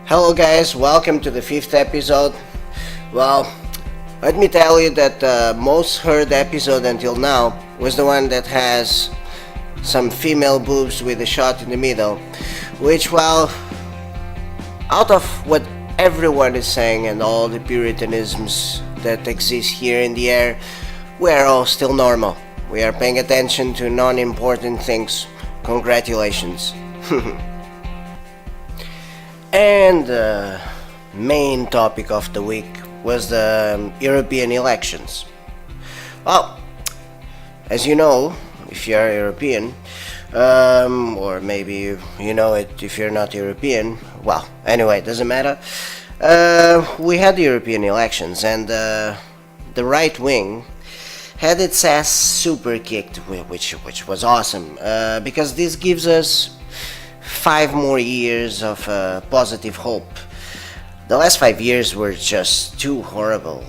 Hello, guys, welcome to the fifth episode. Well, let me tell you that the most heard episode until now was the one that has some female boobs with a shot in the middle, which, well, out of what everyone is saying and all the puritanisms that exist here in the air, we are all still normal. We are paying attention to non-important things. Congratulations. And the main topic of the week was the European elections. Well, as you know, if you are European, or maybe you know it if you're not European, well, anyway, it doesn't matter. We had the European elections, and the right wing had its ass super kicked, which was awesome, because this gives us 5 more years of positive hope. The last 5 years were just too horrible.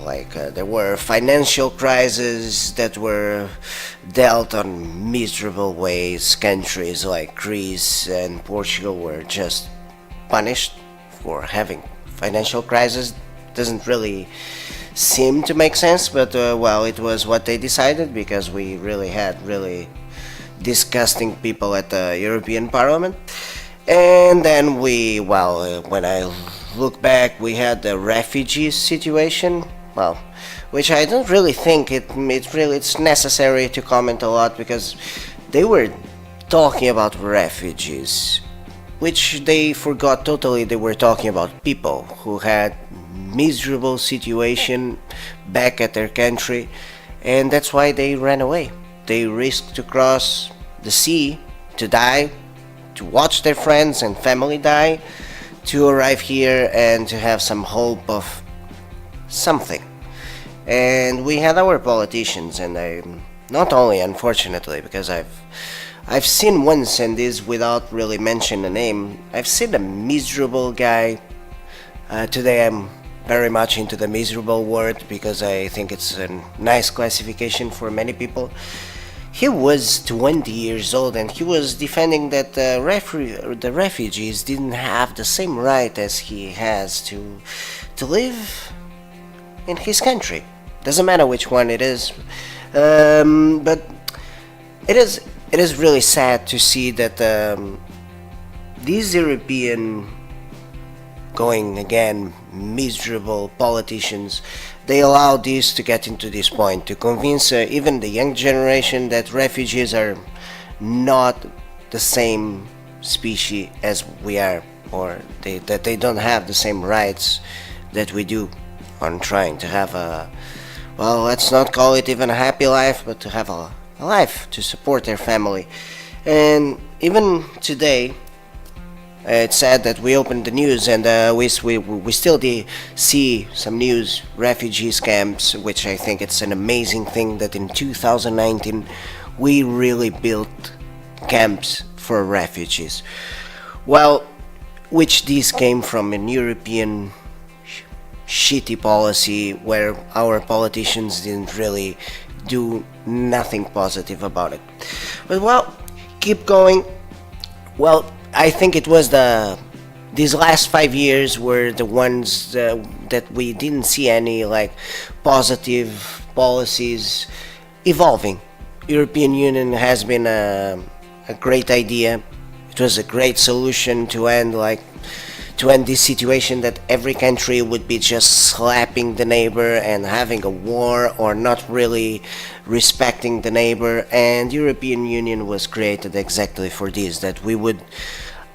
There were financial crises that were dealt on miserable ways. Countries like Greece and Portugal were just punished for having financial crisis. Doesn't really seem to make sense, but well, it was what they decided because we really had really disgusting people at the European Parliament. And then when I look back, we had the refugees situation, well, which I don't really think it's necessary to comment a lot because they were talking about refugees, which they forgot totally. They were talking about people who had miserable situation back at their country, and that's why they ran away. They risked to cross the sea to die, to watch their friends and family die, to arrive here and to have some hope of something. And we had our politicians, and I not only unfortunately because I've seen once, and this without really mentioning a name, I've seen a miserable guy. Today I'm very much into the miserable word because I think it's a nice classification for many people. He was 20 years old and he was defending that the refugees didn't have the same right as he has to live in his country. Doesn't matter which one it is, but it is really sad to see that these European, going again, miserable politicians, they allow this to get into this point, to convince even the young generation that refugees are not the same species as we are, or that they don't have the same rights that we do on trying to have a, well, let's not call it even a happy life, but to have a life to support their family. And even today, it's sad that we opened the news and we still see some news, refugees camps, which I think it's an amazing thing that in 2019 we really built camps for refugees. Well, which these came from an European shitty policy where our politicians didn't really do nothing positive about it. But well, keep going. Well, I think it was these last 5 years were the ones that we didn't see any positive policies evolving. European Union has been a great idea. It was a great solution to end this situation that every country would be just slapping the neighbor and having a war or not really respecting the neighbor. And European Union was created exactly for this, that we would,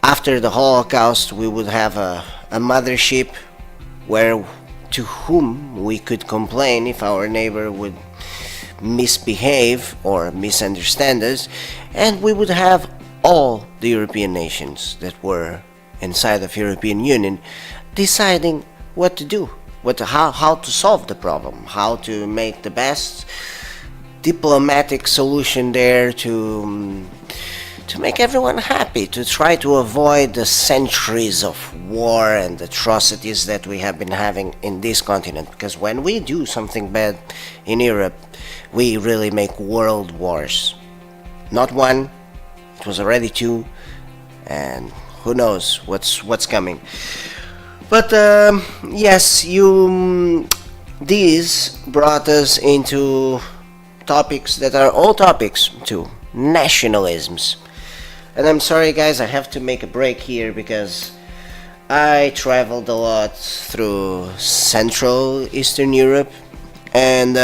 after the Holocaust, we would have a mothership where to whom we could complain if our neighbor would misbehave or misunderstand us, and we would have all the European nations that were inside of European Union deciding what to do, how to solve the problem, how to make the best diplomatic solution there to make everyone happy, to try to avoid the centuries of war and atrocities that we have been having in this continent. Because when we do something bad in Europe, we really make world wars. Not one, it was already two, and who knows what's coming. But yes, these brought us into topics that are all topics too, nationalisms. And I'm sorry, guys, I have to make a break here because I traveled a lot through Central Eastern Europe, and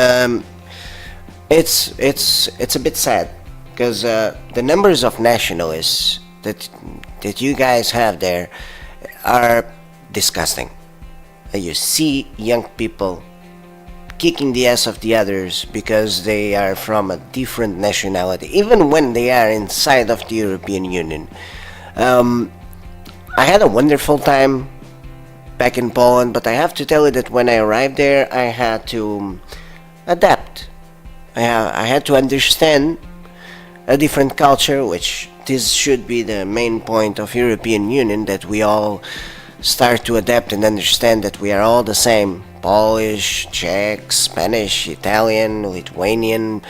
it's a bit sad because the numbers of nationalists that you guys have there are disgusting. You see young people kicking the ass of the others because they are from a different nationality, even when they are inside of the European Union. Um, I had a wonderful time back in Poland, but I have to tell you that when I arrived there, I had to adapt. I had to understand a different culture, which this should be the main point of European Union, that we all start to adapt and understand that we are all the same. Polish, Czech, Spanish, Italian, Lithuanian,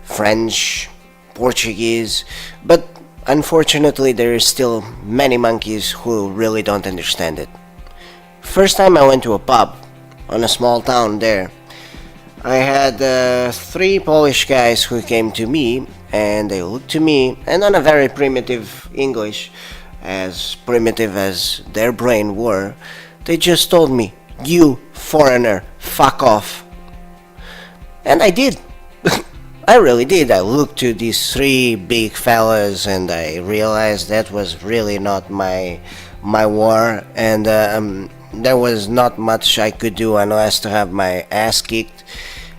French, Portuguese, but unfortunately there are still many monkeys who really don't understand it. First time I went to a pub on a small town there, I had three Polish guys who came to me and they looked to me and on a very primitive English, as primitive as their brain were, they just told me, "You foreigner, fuck off." And I did. I really did. I looked to these three big fellas and I realized that was really not my war, and there was not much I could do unless to have my ass kicked,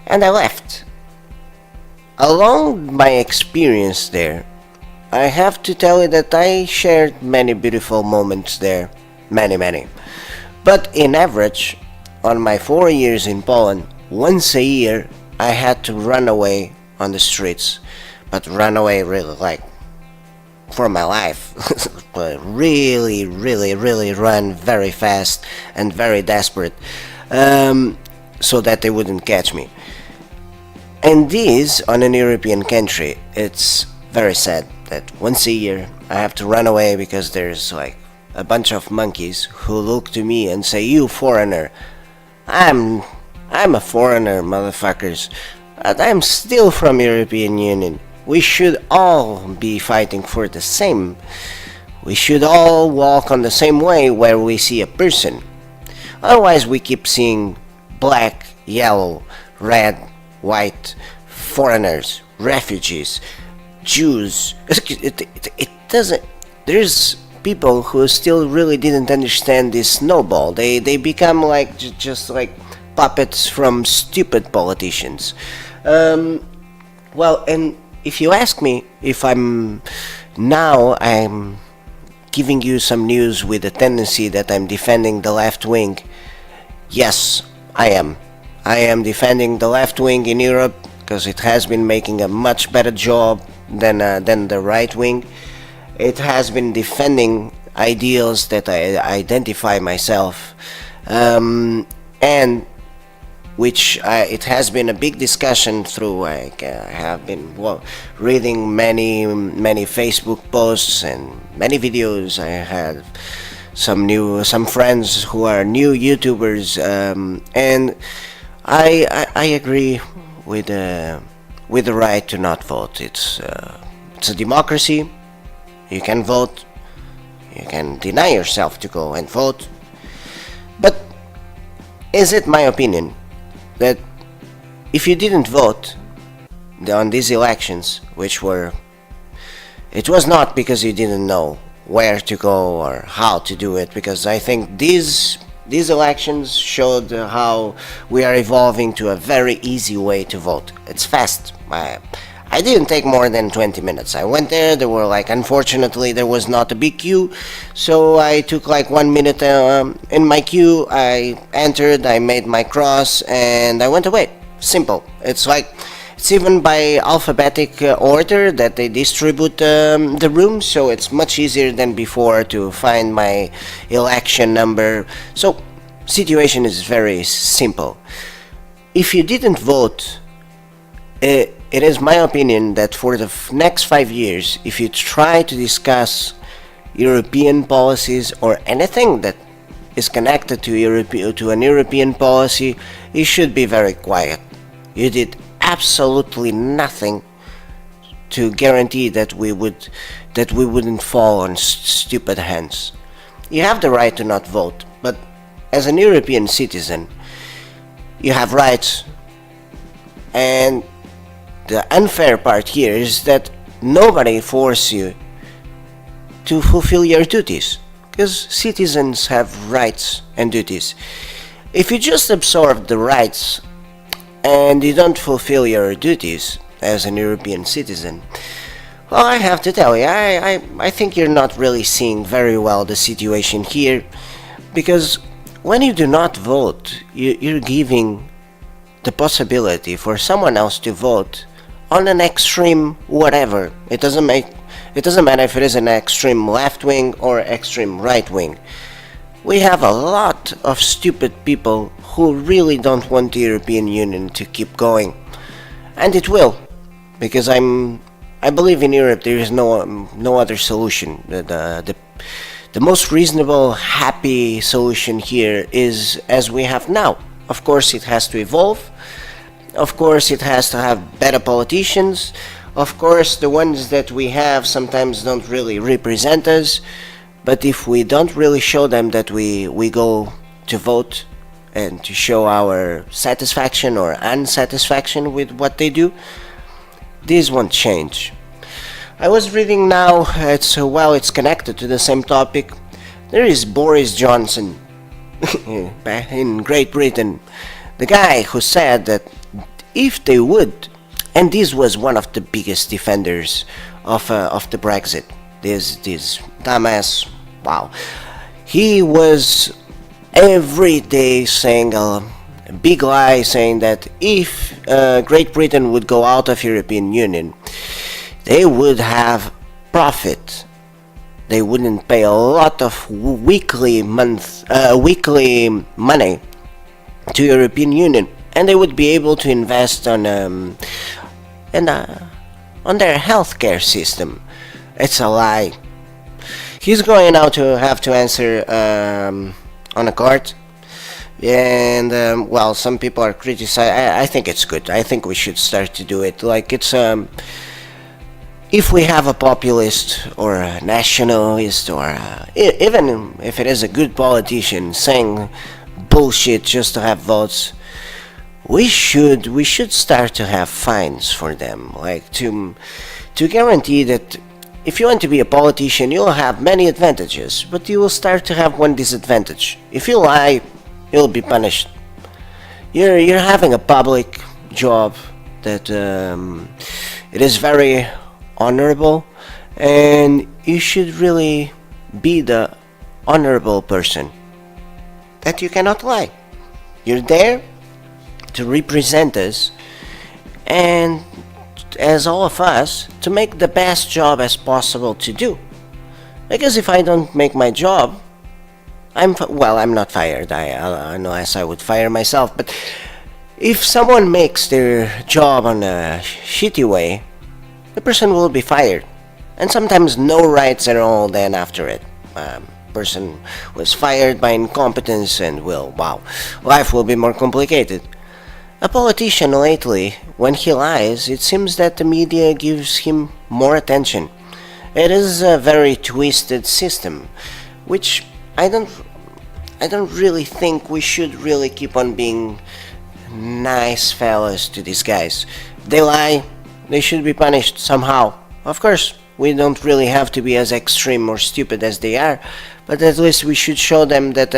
and I left. Along my experience there, I have to tell you that I shared many beautiful moments there, many. But in average, on my 4 years in Poland, once a year I had to run away on the streets, but run away really like for my life. But really run very fast and very desperate, so that they wouldn't catch me. And this, on an European country, it's very sad that once a year I have to run away because there's like a bunch of monkeys who look to me and say, "You foreigner." I'm I'm a foreigner, motherfuckers. But I'm still from European Union. We should all be fighting for the same. We should all walk on the same way where we see a person. Otherwise we keep seeing black, yellow, red, white, foreigners, refugees, Jews. It doesn't. There's people who still really didn't understand this snowball. They become like just like puppets from stupid politicians. Well, and if you ask me if I'm giving you some news with a tendency that I'm defending the left wing. Yes, I am. I am defending the left wing in Europe because it has been making a much better job than the right wing. It has been defending ideals that I identify myself, and which it has been a big discussion through. Like, I have been reading many Facebook posts and many videos. I had some friends who are new YouTubers, and I agree with the right to not vote. It's a democracy. You can vote. You can deny yourself to go and vote. But is it my opinion that if you didn't vote on these elections, it was not because you didn't know where to go or how to do it, because I think these elections showed how we are evolving to a very easy way to vote. It's fast. I didn't take more than 20 minutes. I went there, unfortunately there was not a big queue, so I took like 1 minute in my queue. I entered, I made my cross, and I went away. Simple. It's even by alphabetic order that they distribute the rooms, so it's much easier than before to find my election number. So, situation is very simple. If you didn't vote, it is my opinion that for the next 5 years, if you try to discuss European policies or anything that is connected to to an European policy, you should be very quiet. You did absolutely nothing to guarantee that we wouldn't fall on stupid hands. You have the right to not vote, but as an European citizen, you have rights, and the unfair part here is that nobody forces you to fulfill your duties, because citizens have rights and duties. If you just absorb the rights and you don't fulfill your duties as an European citizen, well, I have to tell you, I think you're not really seeing very well the situation here, because when you do not vote, you're giving the possibility for someone else to vote on an extreme whatever. It doesn't matter if it is an extreme left wing or extreme right wing. We have a lot of stupid people who really don't want the European Union to keep going, and it will, because I believe in Europe there is no other solution. The most reasonable, happy solution here is as we have now. Of course, it has to evolve. Of course, it has to have better politicians. Of course, the ones that we have sometimes don't really represent us. But if we don't really show them that we go to vote and to show our satisfaction or unsatisfaction with what they do, this won't change. I was reading now, it's connected to the same topic. There is Boris Johnson in Great Britain, the guy who said that if they would, and this was one of the biggest defenders of the Brexit, this dumbass, wow, he was every day saying a big lie, saying that if Great Britain would go out of European Union, they would have profit. They wouldn't pay a lot of weekly money to European Union, and they would be able to invest on their healthcare system. It's a lie. He's going now to have to answer on a court, and well, some people are criticizing. I think it's good. I think we should start to do it. Like it's if we have a populist or a nationalist or even if it is a good politician saying bullshit just to have votes, we should start to have fines for them, like to guarantee that if you want to be a politician, you'll have many advantages, but you will start to have one disadvantage. If you lie, you'll be punished. You're having a public job that it is very honorable, and you should really be the honorable person that you cannot lie. You're there to represent us, and as all of us, to make the best job as possible to do. Because if I don't make my job, I'm not fired. I know, as I would fire myself, but if someone makes their job on a shitty way, the person will be fired, and sometimes no rights at all then after it. Person was fired by incompetence, and life will be more complicated. A politician lately, when he lies, it seems that the media gives him more attention. It is a very twisted system, which I don't really think we should really keep on being nice fellas to these guys. They lie, they should be punished somehow. Of course, we don't really have to be as extreme or stupid as they are, but at least we should show them that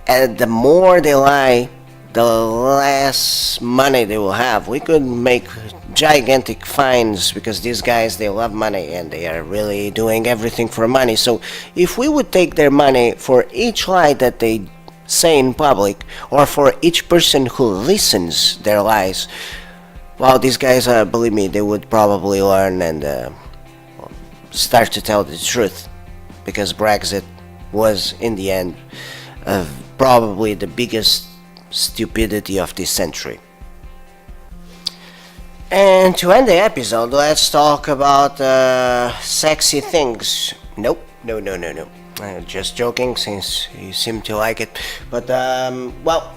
the more they lie, the less money they will have. We could make gigantic fines because these guys, they love money and they are really doing everything for money. So if we would take their money for each lie that they say in public, or for each person who listens their lies, well, these guys, believe me, they would probably learn and start to tell the truth, because Brexit was, in the end, probably the biggest stupidity of this century. And to end the episode, let's talk about sexy things. Nope, no. Just joking, since you seem to like it. But well,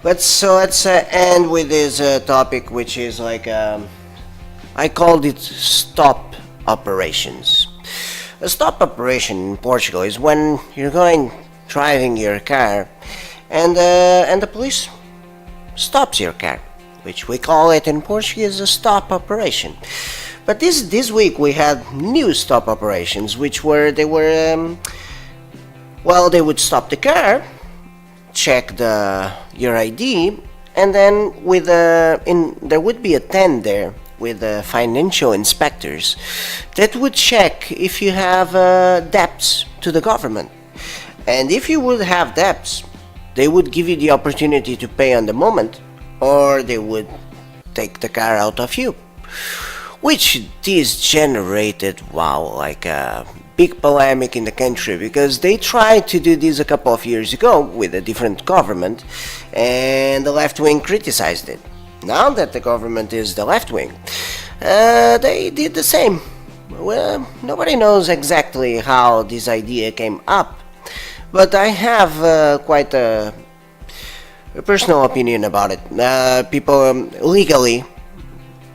let's end with this topic, which is like I called it stop operations. A stop operation in Portugal is when you're going driving your car, and the police stops your car, which we call it in Portuguese a stop operation. But this week we had new stop operations, which were they were well, they would stop the car, check your ID, and then there would be a tent there with financial inspectors that would check if you have debts to the government. And if you would have debts, they would give you the opportunity to pay on the moment, or they would take the car out of you. Which this generated, wow, like a big polemic in the country, because they tried to do this a couple of years ago with a different government, and the left wing criticized it. Now that the government is the left wing, they did the same. Well, nobody knows exactly how this idea came up, but I have quite a personal opinion about it. People legally,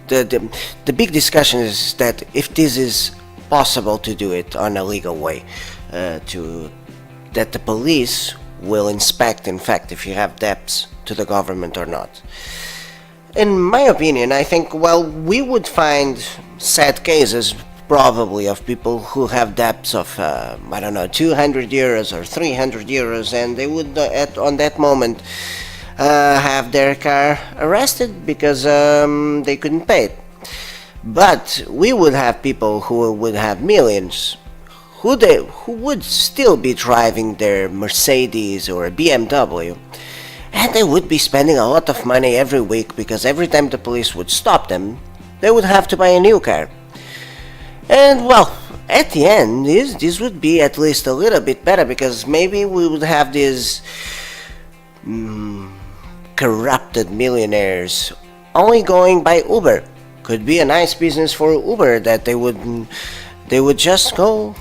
the big discussion is that if this is possible to do it on a legal way, that the police will inspect, in fact, if you have debts to the government or not. In my opinion, I think, well, we would find sad cases probably of people who have debts of, I don't know, 200 euros or 300 euros, and they would, on that moment, have their car arrested because they couldn't pay it. But we would have people who would have millions, who would still be driving their Mercedes or a BMW, and they would be spending a lot of money every week, because every time the police would stop them, they would have to buy a new car. And well, at the end, this would be at least a little bit better, because maybe we would have these corrupted millionaires only going by Uber. Could be a nice business for Uber, that they would just go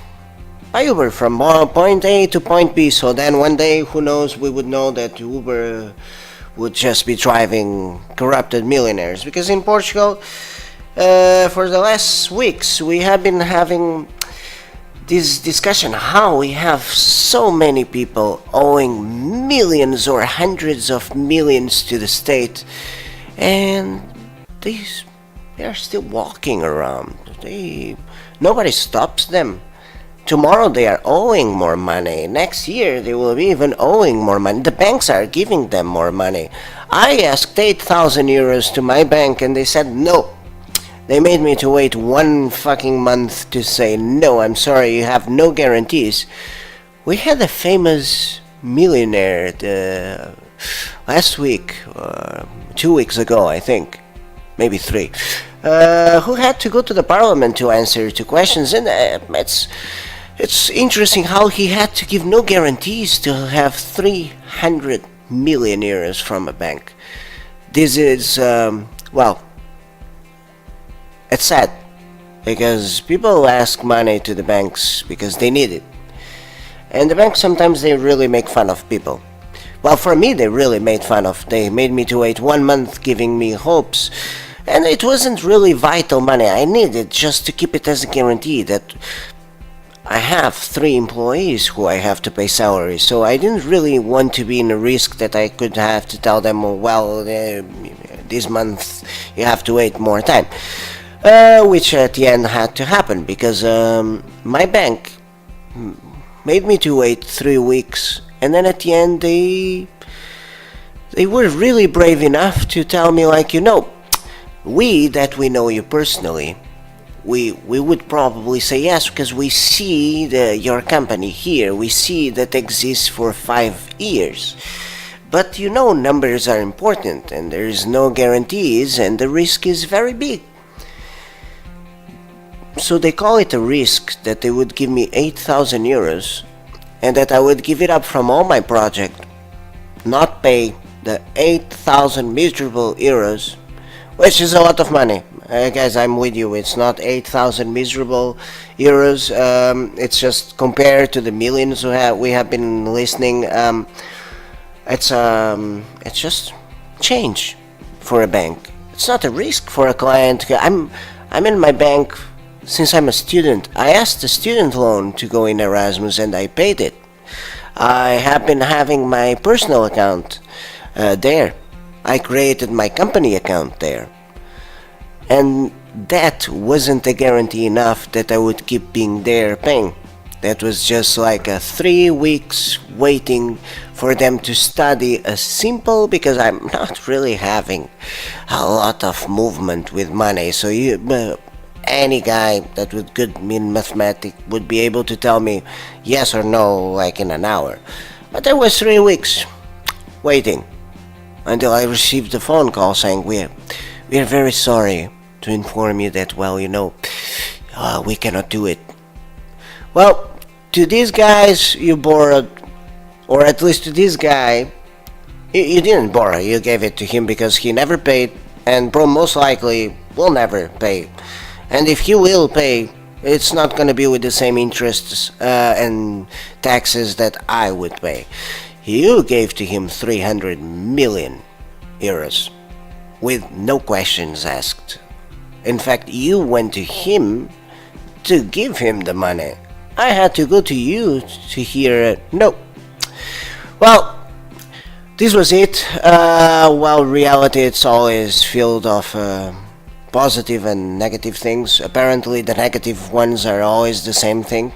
by Uber from point A to point B. So then one day, who knows, we would know that Uber would just be driving corrupted millionaires. Because in Portugal, for the last weeks, we have been having this discussion how we have so many people owing millions or hundreds of millions to the state, and they are still walking around. Nobody stops them. Tomorrow they are owing more money. Next year they will be even owing more money. The banks are giving them more money. I asked 8,000 euros to my bank and they said no. They made me to wait 1 fucking month to say no, I'm sorry, you have no guarantees. We had a famous millionaire last week, 2 weeks ago, I think, maybe 3, who had to go to the parliament to answer to questions, and it's interesting how he had to give no guarantees to have 300 million euros from a bank. This is, well, it's sad, because people ask money to the banks because they need it. And the banks, sometimes they really make fun of people. Well, for me, they really made fun of. They made me to wait 1 month, giving me hopes. And it wasn't really vital money. I needed just to keep it as a guarantee that I have 3 employees who I have to pay salary. So I didn't really want to be in a risk that I could have to tell them, oh, well, this month you have to wait more time. Which at the end had to happen, because my bank made me to wait 3 weeks, and then at the end they were really brave enough to tell me, like, you know, we know you personally, we would probably say yes, because we see your company here, we see that exists for 5 years. But you know, numbers are important, and there is no guarantees, and the risk is very big. So they call it a risk that they would give me 8,000 euros, and that I would give it up from all my project, not pay the 8,000 miserable euros, which is a lot of money. Guys, I'm with you. It's not 8,000 miserable euros. It's just compared to the millions we have been listening. It's just change for a bank. It's not a risk for a client. I'm in my bank since I'm a student. I asked a student loan to go in Erasmus and I paid it. I have been having my personal account there. I created my company account there. And that wasn't a guarantee enough that I would keep being there paying. That was just like a 3 weeks waiting for them to study a simple, because I'm not really having a lot of movement with money. So any guy that would good in mathematics would be able to tell me yes or no like in an hour. But there was 3 weeks waiting until I received a phone call saying we are very sorry to inform you that we cannot do it. Well, to these guys you borrowed, or at least to this guy, you didn't borrow, you gave it to him because he never paid, and most likely will never pay. And if he will pay, it's not going to be with the same interests and taxes that I would pay. You gave to him 300 million euros with no questions asked. In fact, you went to him to give him the money. I had to go to you to hear it. No. Well, this was it. Well, reality, it's always filled of positive and negative things. Apparently, the negative ones are always the same thing.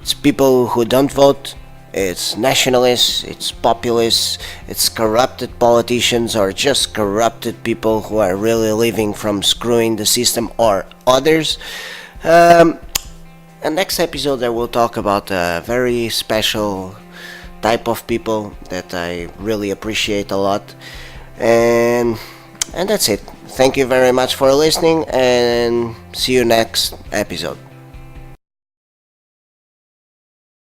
It's people who don't vote. It's nationalists, it's populists, it's corrupted politicians, or just corrupted people who are really living from screwing the system, or others. And next episode I will talk about a very special type of people that I really appreciate a lot. And that's it. Thank you very much for listening, and see you next episode.